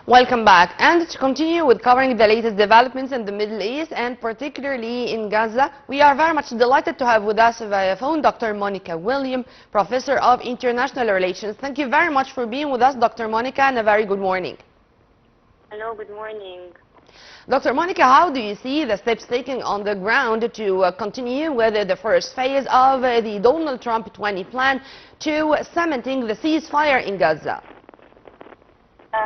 Welcome back. And to continue with covering the latest developments in the Middle East and particularly in Gaza, we are very much delighted to have with us via phone Dr. Monica William, Professor of International Relations. Thank you very much for being with us, Dr. Monica, and a very good morning. Hello, good morning. Dr. Monica, how do you see the steps taken on the ground to continue with the first phase of the Donald Trump 20 plan to cementing the ceasefire in Gaza?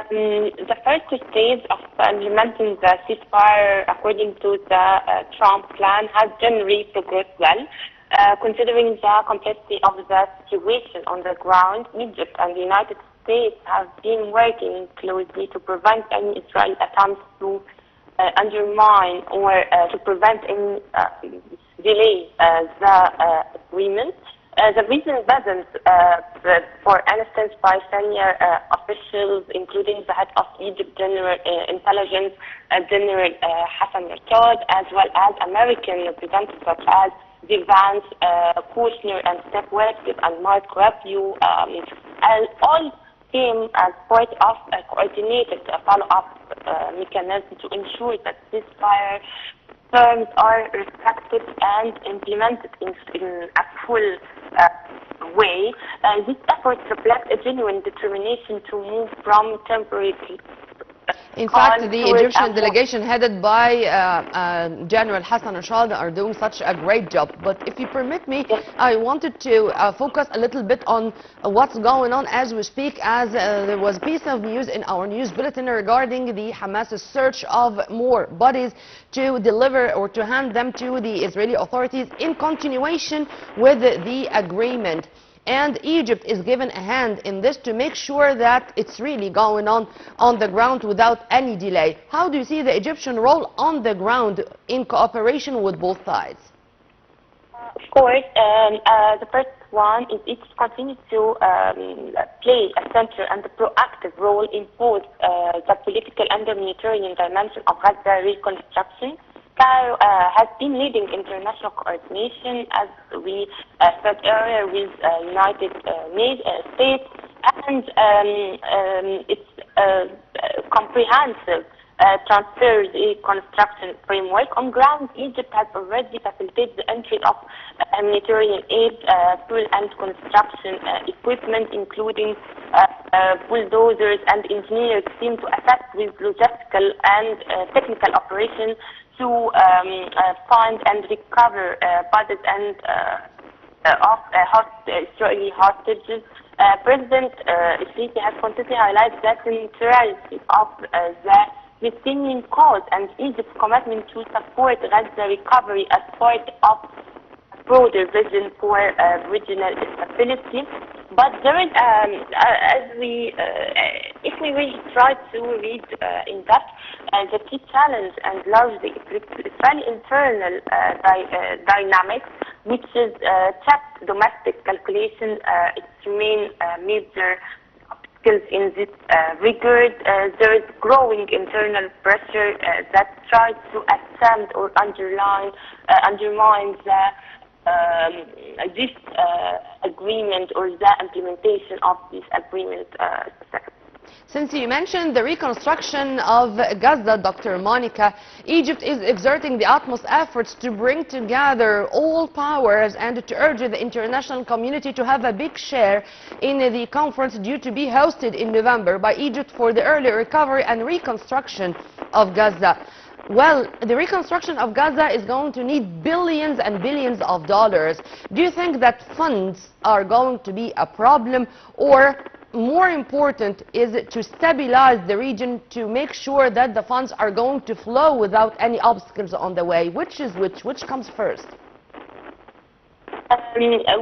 The first stage of implementing the ceasefire according to the Trump plan has generally progressed well. Considering the complexity of the situation on the ground, Egypt and the United States have been working closely to prevent any Israeli attempts to undermine or to prevent any delay the agreement. The reason wasn't, for instance, by senior officials, including the head of Egypt General Intelligence, General Hassan Rashad, as well as American representatives such as Vance, Kushner, and Steph Westfield and Mark Rubio, all came as part of a coordinated follow-up mechanism to ensure that ceasefire terms are respected and implemented in a full way. These efforts reflect a genuine determination to move from temporary. In fact, the Egyptian delegation headed by General Hassan Rashad are doing such a great job. But if you permit me, yes, I wanted to focus a little bit on what's going on as we speak, as there was a piece of news in our news bulletin regarding the Hamas's search of more bodies to deliver or to hand them to the Israeli authorities in continuation with the agreement. And Egypt is given a hand in this to make sure that it's really going on the ground without any delay. How do you see the Egyptian role on the ground in cooperation with both sides? Of course, the first one is it continues to play a central and a proactive role in both the political and the humanitarian dimension of Gaza reconstruction. Cairo has been leading international coordination, as we said earlier, with United States, and its comprehensive transfers construction framework. On ground, Egypt has already facilitated the entry of humanitarian aid, fuel and construction equipment, including bulldozers and engineers teams to assist with logistical and technical operations to find and recover bodies and of Israeli hostages. President Sisi has constantly highlighted the centrality of the Palestinian cause and Egypt's commitment to support Gaza recovery as part of a broader vision for regional stability. But there is, if we really try to read in depth, the key challenge and largely Israeli internal dynamics, which is checked domestic calculation, its main major obstacles in this regard. There is growing internal pressure that tries to attempt or undermine this agreement or the implementation of this agreement. Since you mentioned the reconstruction of Gaza, Dr. Monica, Egypt is exerting the utmost efforts to bring together all powers and to urge the international community to have a big share in the conference due to be hosted in November by Egypt for the early recovery and reconstruction of Gaza. Well, the reconstruction of Gaza is going to need billions and billions of dollars. Do you think that funds are going to be a problem, or more important is it to stabilize the region to make sure that the funds are going to flow without any obstacles on the way? Which is which? Which comes first?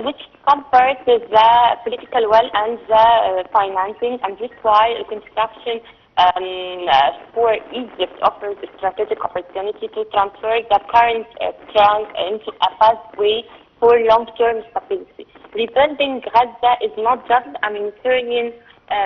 Which comes first is the political will and the financing, and this is why reconstruction for Egypt offers a strategic opportunity to transfer the current trunk into a pathway for long-term stability. Rebuilding Gaza is not just a humanitarian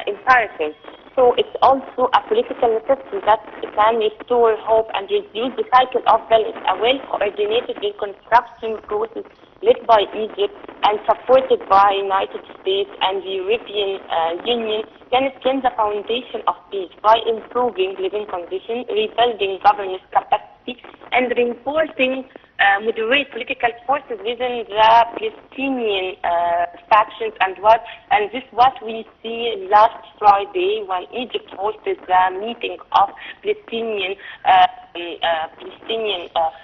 imperative, so it's also a political necessity that can restore hope and reduce the cycle of violence. A well-coordinated reconstruction process led by Egypt and supported by United States and the European Union, can strengthen the foundation of peace by improving living conditions, rebuilding governance capacity, and reinforcing moderate political forces within the Palestinian factions. And this what we see last Friday when Egypt hosted the meeting of Palestinian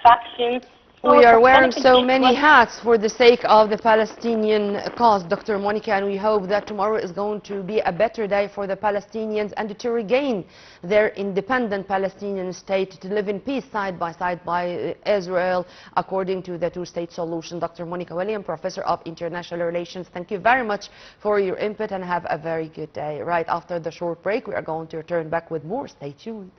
factions. We are wearing so many hats for the sake of the Palestinian cause, Dr. Monica, and we hope that tomorrow is going to be a better day for the Palestinians and to regain their independent Palestinian state, to live in peace side by Israel, according to the two-state solution. Dr. Monica William, Professor of International Relations, thank you very much for your input and have a very good day. Right after the short break, we are going to return back with more. Stay tuned.